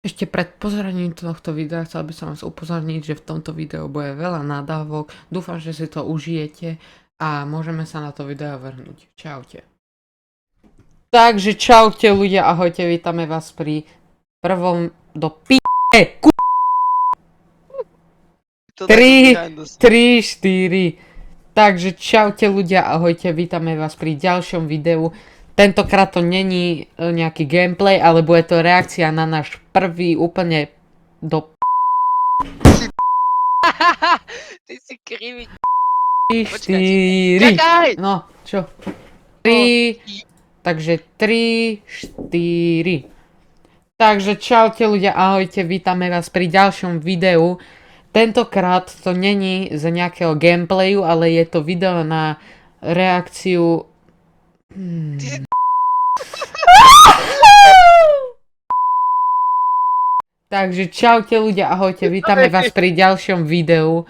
Ešte pred pozeraním tohto videa chcel by som vás upozorniť, že v tomto videu bude veľa nadávok. Dúfam, že si to užijete a môžeme sa na to video vrhnúť. Čaute. Takže čaute ľudia, ahojte, vítame vás pri prvom do p***e, 3, 4. Takže čaute ľudia, ahojte, vítame vás pri ďalšom videu. Tentokrát to není nejaký gameplay, ale bude to reakcia na náš prvý úplne do Ty si krivý. 4. Čakaj! No, čo? 3. Takže 3, 4. Takže čaute ľudia, ahojte, vítame vás pri ďalšom videu. Tentokrát to není z nejakého gameplayu, ale je to video na reakciu... Takže čaute ľudia, ahojte, vítame vás pri ďalšom videu.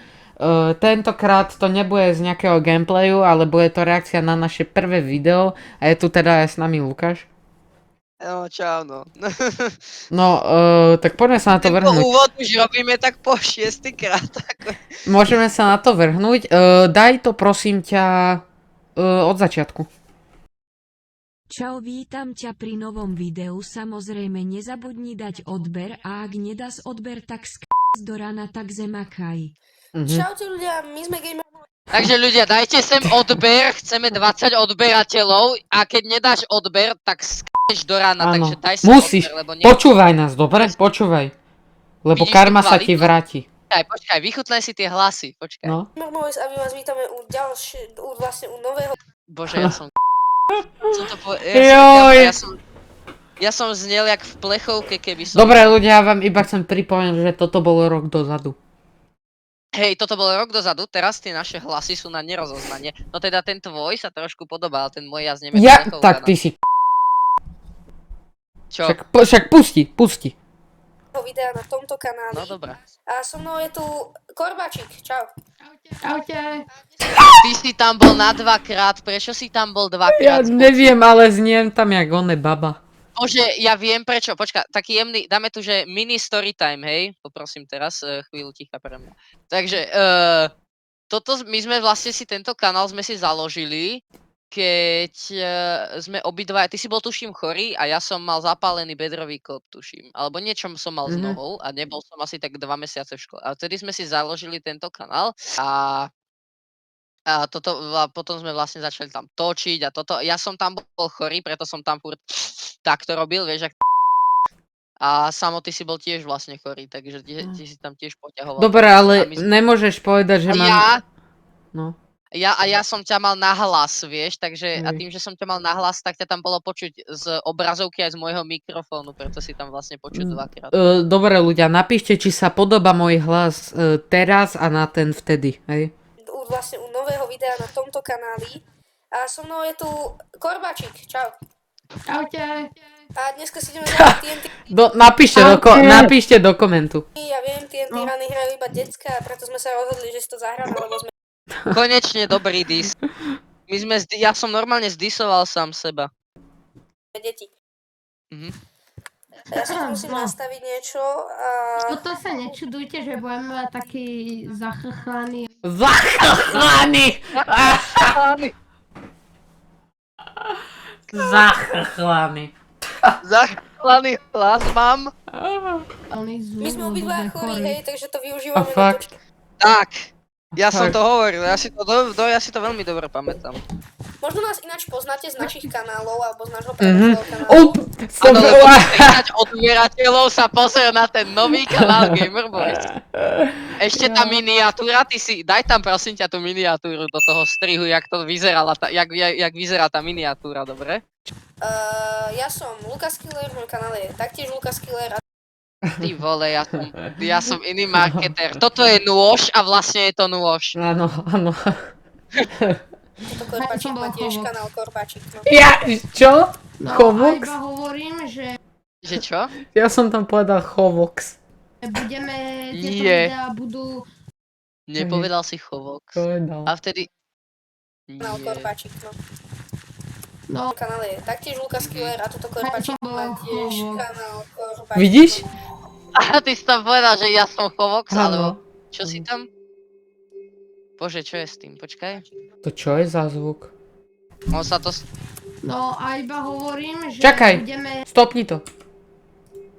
Tentokrát to nebude z nejakého gameplayu, ale bude to reakcia na naše prvé video. A je tu teda aj s nami Lukáš. No, čau, no. No, tak poďme sa na to Tento vrhnúť. úvod už robíme tak po 6. krát. Môžeme sa na to vrhnúť. Daj to prosím ťa od začiatku. Čau, vítam ťa pri novom videu, samozrejme nezabudni dať odber a ak nedáš odber, tak do rana, tak zemakaj. Čaute ľudia, my sme gamer. Takže ľudia, dajte sem odber, chceme 20 odberateľov a keď nedáš odber, tak skneš do rána, Áno, takže daj sem musíš, odber, lebo počúvaj nás, dobre? Počúvaj. Lebo Vidíš karma tú sa ti kvalitu? vráti. Počkaj, vychutnaj si tie hlasy, počkaj. No. Boys a my vás vítame u nového. Bože, ja som to Joj. ja som znel jak v plechovke, keby som... Dobre ľudia, ja vám iba chcem pripomenúť, že toto bolo rok dozadu. Hej, toto bol rok dozadu, teraz tie naše hlasy sú na nerozoznanie. No teda ten tvoj sa trošku podobal, ten môj ja z Nemecka. Ja, tak ty si... Čo? Však pusti. Videa na tomto kanáli. No dobré. A so mnou je tu Korbáčik, čau. Čaute. Ty si tam bol na 2-krát, prečo si tam bol 2-krát? Ja neviem, ale zniem tam jak one baba. Bože, ja viem prečo, počka, taký jemný, dáme tu, že mini story time, hej? Poprosím teraz, chvíľu ticha pre mňa. Takže, my sme vlastne si tento kanál sme si založili, keď sme obidva, ty si bol tuším chorý a ja som mal zapálený bedrový klb, tuším. Alebo niečom som mal s nohou a nebol som asi tak 2 mesiace v škole. A vtedy sme si založili tento kanál a potom sme vlastne začali tam točiť a toto. Ja som tam bol chorý, preto som tam furt takto robil, vieš, a Samo, ty si bol tiež vlastne chorý, takže ty si tam tiež poťahoval. Dobre, ale nemôžeš povedať, že mám... No. Ja som ťa mal na hlas, vieš, takže a Hej. tým, že som ťa mal na hlas, tak ťa tam bolo počuť z obrazovky aj z môjho mikrofónu, preto si tam vlastne počuť 2-krát. Dobre ľudia, napíšte, či sa podobá môj hlas teraz a na ten vtedy, hej? U nového videa na tomto kanáli. A so mnou je tu Korbáčik, čau. Čaute. A dneska si ideme zahrať TNT. Napíšte do komentu. Ja viem, TNT rany hrajú iba decka, preto sme sa rozhodli, že si to zahráme, lebo sme Konečne dobrý dis. Ja som normálne zdisoval sám seba. deti. Mhm. Ja si tu musím nastaviť niečo a... Toto sa nečudujte, že budeme mať taký zachrchlaný. Zachrchlaný! Zachrchlaný. Zachlaný hlas mám. My sme obidva chorí, hej, takže to A využívame. fakt? Tak, ja som Tak. to hovoril, ja si to veľmi dobre pamätám. Možno nás ináč poznáte z našich kanálov, alebo z nášho Mhm. predošlého kanálu. Áno, lebo 30 odbierateľov sa pozrie na ten nový kanál Gamer Boys. Ešte tá miniatúra, daj tam prosím ťa tú miniatúru do toho strihu, jak to vyzerala, jak vyzerá tá miniatúra, dobre? Ja som Lukas Killer, môj kanál je taktiež Lukas Killer a Ty vole, ja som iný marketér. Toto je nôž a vlastne je to nôž. Áno. toto Korbáčik má tiež kanál Korbáčik. No. Ja, čo? No a Chovox? iba hovorím, že Že čo? Ja som tam povedal Chovox. budeme, tieto Nie. videá budú... Nepovedal si chovok. Povedal. A vtedy... Kanál Nie. Korbáčik, no. No, Kanál je taktiež Lukas Killer a toto Korbáčik som bol má tiež Chovox. kanál Korbáčik. Vidíš? A ty si tam povedal, že ja som Chovox, alebo Áno. čo si tam? Bože, čo je s tým? Počkaj. To čo je za zvuk? On sa to... No a iba hovorím, že Čakaj. budeme... Stopni to.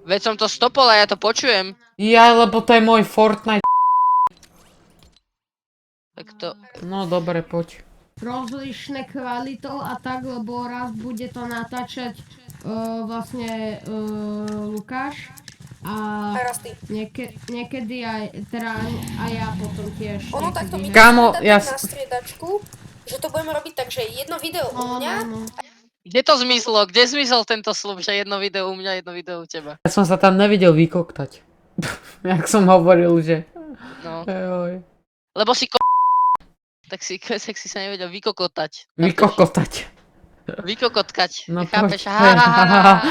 Veď som to stopol a ja to počujem. Ja, lebo to je môj Fortnite. Tak to... No dobre, poď. rozlišné kvalitou a tak, lebo raz bude to natáčať vlastne Lukáš a Teraz ty. niekedy aj, teda aj ja potom tiež. Ono takto my niekedy. Kámo, musíme ja dať tak na striedačku, že to budeme robiť tak, že jedno video u mňa, No. Kde to zmizlo? Kde zmizol tento slub, že jedno video u mňa, jedno video u teba? Ja som sa tam nevidel vykoktať. Jak som hovoril, že... No. Ejoj. Lebo si tak si sa nevedel vykokotať. Vykokotať. Vykokotkať. No Chápeš? poď.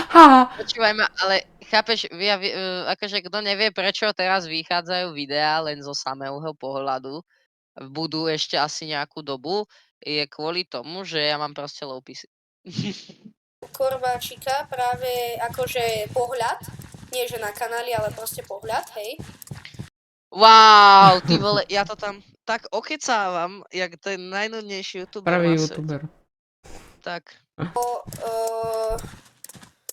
Ha. Počúvaj ma, ale chápeš, akože kto nevie, prečo teraz vychádzajú videá len zo samého pohľadu, budú ešte asi nejakú dobu, je kvôli tomu, že ja mám proste low PC. Korbáčika, práve akože pohľad, nie že na kanáli, ale proste pohľad, hej. Wow, ty vole, ja to tam tak okecávam, jak ten najnudnejší youtuber Pravý na svete. youtuber. Tak.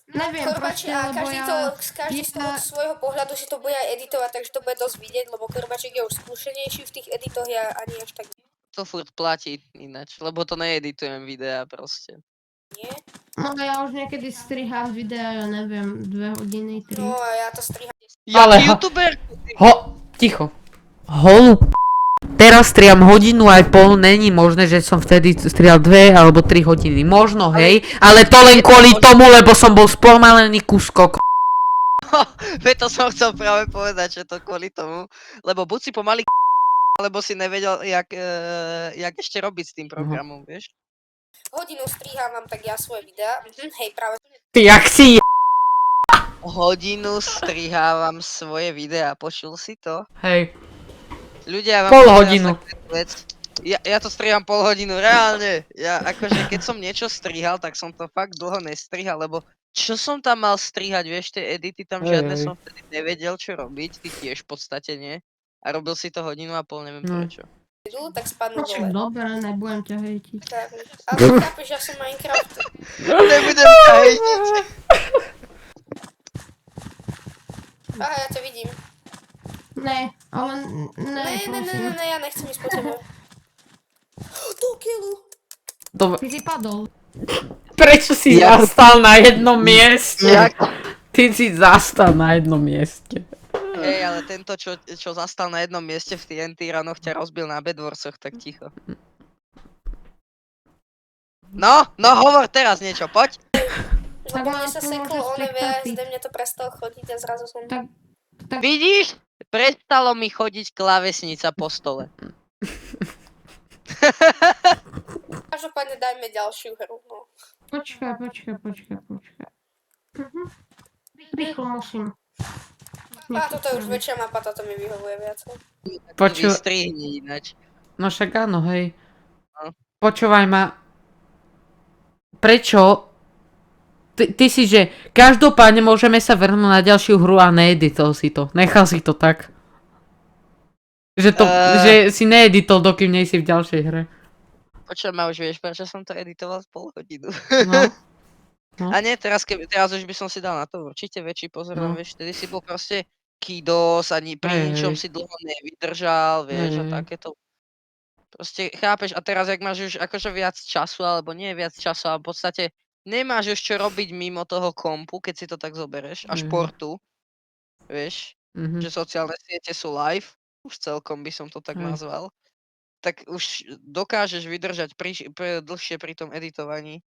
Neviem, Korbáči, proste, a lebo každý z toho svojho pohľadu si to bude aj editovať, takže to bude dosť vidieť, lebo Korbáčik je už skúšenejší v tých editoch, ja ani až tak To furt platí ináč, lebo to needitujem videá proste. nie. No ja už niekedy strihám videa, ja neviem, 2 hodiny, 3. No a ja to striham. Ale Jaký youtuber? Ticho. Holub. Teraz striam hodinu aj pol, není možné, že som vtedy strial 2 alebo 3 hodiny. Možno, hej, ale to len kvôli tomu, lebo som bol spomalený kuskok. Veď to som chcel práve povedať, že to kvôli tomu, lebo buď si pomaly alebo si nevedel, jak ešte robiť s tým programom, vieš? Hodinu strihávam tak ja svoje videá, hej, práve Ty, jak si Hodinu strihávam svoje videá, počul si to? Hej, Ľudia, Pol poviem hodinu. teraz takú vec. Ja to striham pol hodinu, reálne. Ja akože keď som niečo strihal, tak som to fakt dlho nestrihal, lebo čo som tam mal strihať, vieš, tie edity tam žiadne Hej. som vtedy nevedel, čo robiť, ty tiež v podstate nie. A robil si to hodinu a pol, neviem No. prečo. idú, tak spadnú No však dole. dobre, nebudem ťa hejtiť. Tak, ale chápeš, ja som Minecraft. Nebudem ťa hejtiť. Aha, ja ťa vidím. Ne, ale Ne, ja nechcem ísť po tebe. Do killu. dobre. Ty si padol. Prečo si Ja- zastal na jednom mieste? Jak? Ty si zastal na jednom mieste. Hej, ale tento, čo zastal na jednom mieste v TNT ranoch, ťa rozbil na Bedwarsoch, tak ticho. No, hovor teraz niečo, poď. Tak Lebo mám mne sa tu seklo možno one spektáty. VSD, mne to prestalo chodiť a zrazu som... Tak- Vidíš? Prestalo mi chodiť klávesnica po stole. Každopádne dajme ďalšiu hru, no. Počkaj. Rýchlo musím. A toto je už väčšia mapa, toto mi vyhovuje viac. Vystrihni ináč. No však áno, hej. No. Počúvaj ma. Prečo? Ty si, že každopádne môžeme sa vrhnúť na ďalšiu hru a needitol si to. Nechal si to tak. Že si needitol, dokým nie si v ďalšej hre. Počujem ma, už vieš, prečo som to editoval pol hodinu. No. A nie, teraz už by som si dal na to určite väčší pozor, No. vieš, vtedy si bol proste kidos, ani pri Hej, ničom hej. si dlho nevydržal, vieš, a Hej. takéto. Proste, chápeš, a teraz, jak máš už akože viac času, alebo nie viac času, ale v podstate nemáš už čo robiť mimo toho kompu, keď si to tak zobereš, a Hej. športu, vieš, Mhm. že sociálne siete sú live, už celkom by som to tak Hej. nazval, tak už dokážeš vydržať dlhšie pri tom editovaní.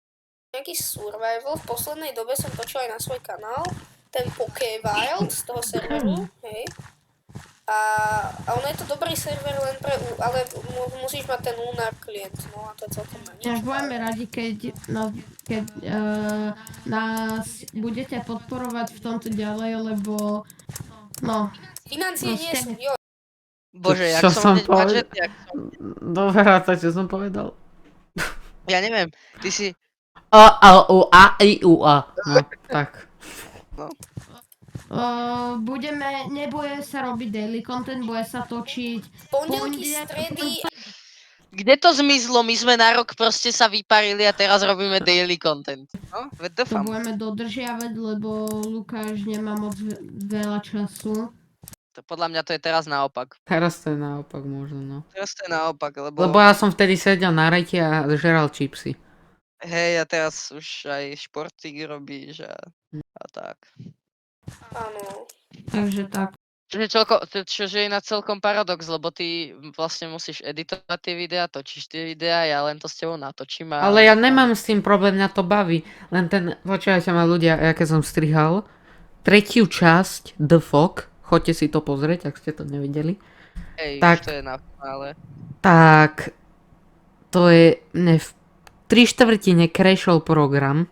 Nejaký survival, v poslednej dobe som točil aj na svoj kanál, ten Pokewild z toho serveru, hej. A ono je to dobrý server len pre ale musíš mať ten Lunar klient, no a to je celkom na nič. Až budeme radi, keď nás budete podporovať v tomto ďalej, lebo no, Financie nie sú, jo, Bože, Čo jak som som hneď povedal? budget, Dobre, to čo som povedal. ja neviem, ty si, A, U, A, I, U, A. No, tak. Nebude sa robiť daily content, bude sa točiť Pondelky, stredy, Kde to zmizlo? My sme na rok proste sa vyparili a teraz robíme daily content. No, what the to fuck? budeme dodržiavať, lebo Lukáš nemá moc veľa času. Podľa mňa to je teraz naopak. Teraz to je naopak možno, no. Teraz to je naopak, lebo Lebo ja som vtedy sedel na rejte a žeral čipsy. hej, a teraz už aj športík robíš a tak. áno. Takže tak. Čože je na celkom paradox, lebo ty vlastne musíš editovať tie videá, točíš tie videá, ja len to s tebou natočím a... Ale ja nemám s tým problém, mňa to baví. Len počúvajte ma ľudia, ja keď som strihal, tretiu časť The Fog, choďte si to pozrieť, ak ste to nevideli. Hej, tak- už to je na finále. Tak to je v 3/4 crashol program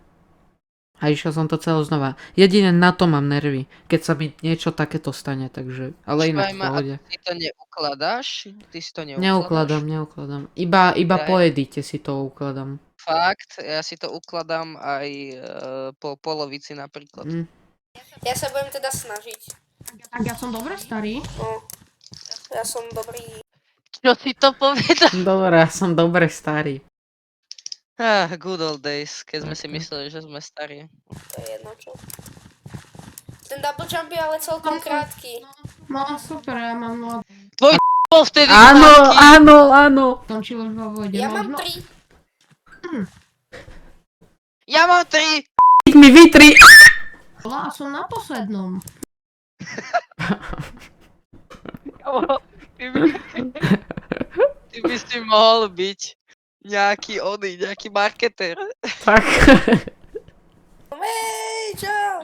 a išiel som to celé znova. Jedine na to mám nervy, keď sa mi niečo takéto stane, takže, ale inak Počúvaj v ma, a pohode. ty to neukladáš? Ty si to Neukladám. Iba Ja- po edite si to ukladám. Fakt, ja si to ukladám aj po polovici napríklad. Ja sa budem teda snažiť. Tak ja som dobre starý. No. Ja som dobrý. Čo si to povedal? Dobre, ja som dobre starý. Good old days, keď sme si Tak. mysleli, že sme starí. To je jedno čo. Ten double jump je ale celkom krátky. No super, ja mám Bol vtedy Áno, krátky. áno. skončil už vo vode. Ja mám možno. 3. Ja mám 3! Keď mi vytri. A som na poslednom. Ty by si mohol byť nejaký marketer. Tak. Hej, čau.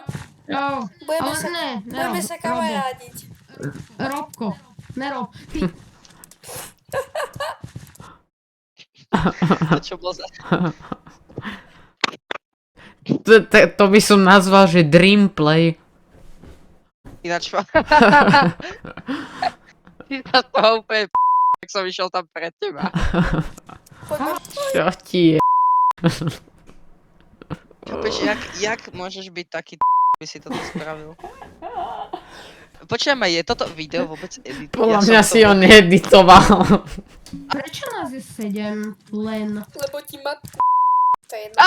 Jo, Budeme ale sa, ne, budeme sa kamarádiť. Robko, nerob. Ty, To čo bol za... To by som nazval, že dream play. Ináč... Ty sa z toho úplne tak som išiel tam pred teba. Poďme. Čo ti je? Chápeš, jak môžeš byť taký by si toto spravil? Počujem ma, je toto video vôbec edit? Podľa mňa si ho needitoval. prečo nás je 7 len? Lebo ti ma... To je jedno.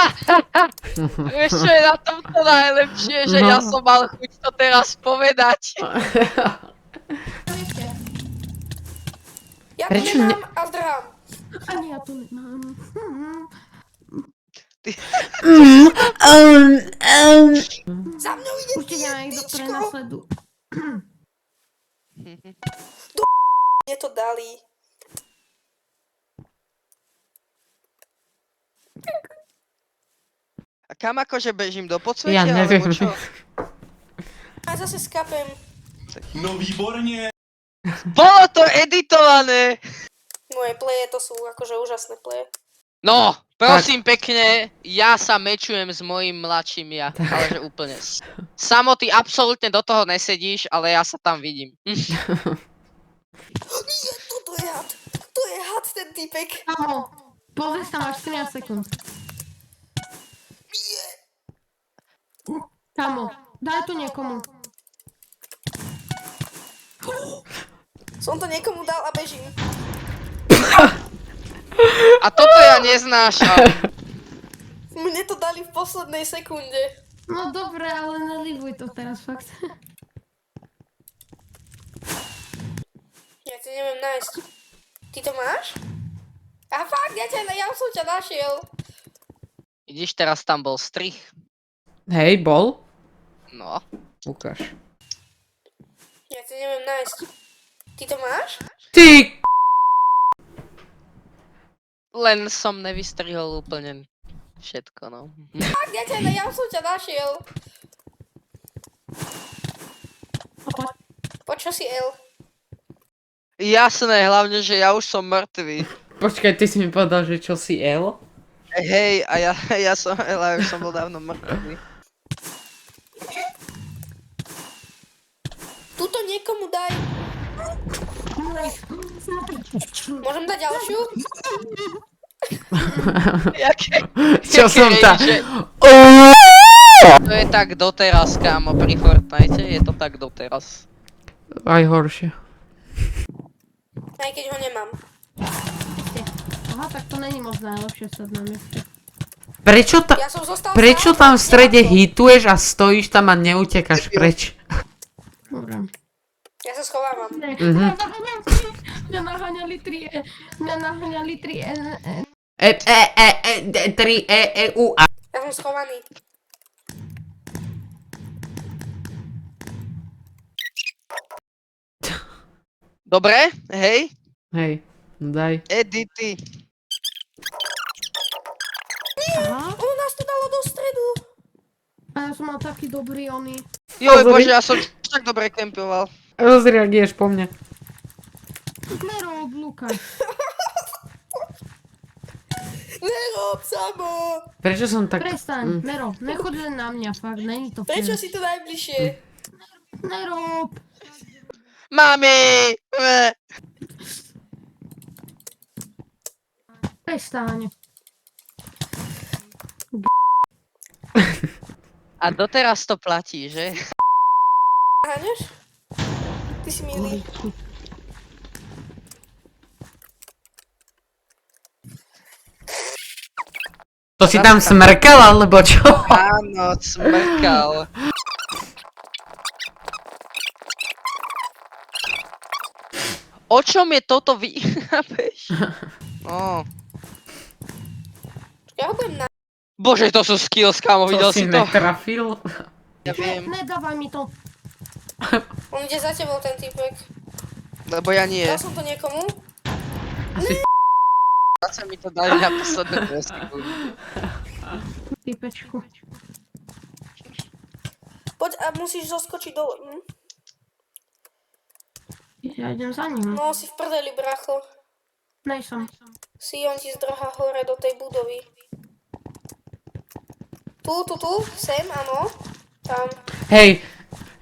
Vieš, čo je na tomto najlepšie, že No. ja som mal chuť to teraz povedať. Ja to Prečo nemám a zdrhám. Ani ja tu nemám. Za mňou ide Určite ma niekto dietičko. prenasledu. Mne to dali. A kam akože bežím do podsvetia, Ja neviem. alebo čo? A zase skapem. No výborně. Bolo to editované! Moje pleje to sú akože úžasné pleje. No, prosím pekne, ja sa mečujem s mojím mladším ja, ale že úplne. Samo ty absolútne do toho nesedíš, ale ja sa tam vidím. Nie, toto je had. To je had, ten typek. Kamo, pozri sa, máš 13 sekúnd. Nie. Kamo, daj to niekomu. Som to niekomu dal a bežím. A toto ja neznášam. Mne to dali v poslednej sekunde. No dobre, ale nelivuj to teraz fakt. Ja to neviem nájsť. Ty to máš? A fakt, ja som ťa našiel. Vidíš, teraz tam bol strih. Hej, bol? No. Ukáž. Ja to neviem nájsť. Ty to máš? Ty! Len som nevystrihol úplne všetko, no. Fakt, ja som ťa našiel. Počo si L? Jasné, hlavne, že ja už som mŕtvý. Počkaj, ty si mi povedal, že čo si L? Hej, a ja som, ale už som bol dávno mŕtvý. Tuto niekomu daj. Môžem dať ďalšiu? Jaké Čo som tam... range? To je tak doteraz, kámo, pri Fortnite je to tak doteraz. Aj horšie. Aj keď ho nemám. Aha, tak to není moc najlepšie sad na mieste. Ja som zostal Prečo sám, tam v strede ja to. hituješ a stojíš tam a neutekáš preč? Dobre. Ja sa schovávam. Mňa naháňali 3 U a. Ja som schovaný. Dobre, hej, Hej, no daj. edity. Aha, Ono nás to dalo do stredu. a ja som mal taký dobrý oný. Joj Pozri. bože, ja som tak dobre kempoval. Rozreaguješ po mne. Nerob, Lukáš. Nerob, Samo. Prečo som tak... Prestaň, nerob, nechoď len na mňa, fakt, není to Prečo fér. si to najbližšie? Nerob. Mami! Prestaň. A doteraz to platí, že? Háňaš? Ty si milý. To si tam smrkal, alebo čo? Áno, smrkal. O čom je toto vy... Chápeš? No. Ja ho budem na... Bože, to sú skills, kámo, videl To si si to? netrafil? Ja viem, Nedávaj mi to. On ide za tebou, ten typek. lebo ja nie. Dal som to niekomu? Zase mi to dali na posledné 2 sekundy. Typečku. Poď a musíš zoskočiť dole. Ja idem za ním. No, si v prdeli, bracho. Nejsem. Si on ti zdrhá hore do tej budovy. Tu, sem, áno. Tam. Hej,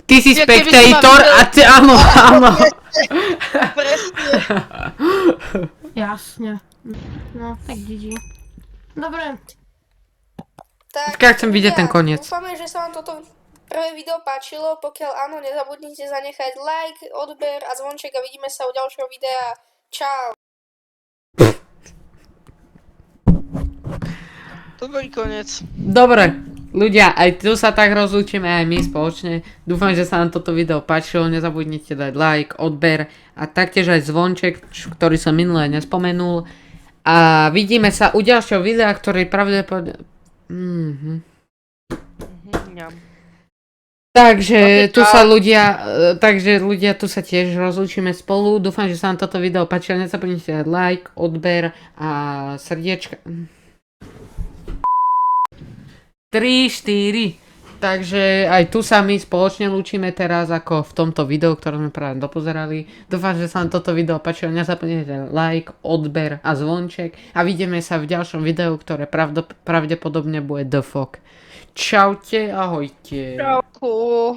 ty si Ja keby som spectator ma a ty... Áno, áno. Presne. Jasne. No, tak GG. Dobre. Tak, Počkaj, chcem vidieť ľudia, ten koniec. Dúfame, že sa vám toto prvé video páčilo. Pokiaľ áno, nezabudnite zanechať like, odber a zvonček a vidíme sa u ďalšieho videa. Čau. Dobrý koniec. Dobre, ľudia, aj tu sa tak rozlúčime, aj my spoločne. Dúfam, že sa vám toto video páčilo, nezabudnite dať like, odber a taktiež aj zvonček, ktorý som minulé nespomenul. A vidíme sa u ďalšieho videa, ktorý pravdepodobne... Ňam. Takže tu čau. sa ľudia, tu sa tiež rozlúčime spolu. Dúfam, že sa vám toto video páčilo, nezabudnite dať like, odber a srdiečka. 3, 4. Takže aj tu sa my spoločne lúčime teraz ako v tomto videu, ktoré sme práve dopozerali. Dúfam, že sa vám toto video páčilo, nezapomínajte like, odber a zvonček. A vidíme sa v ďalšom videu, ktoré pravdepodobne bude The Fog. Čaute, ahojte. Čauku.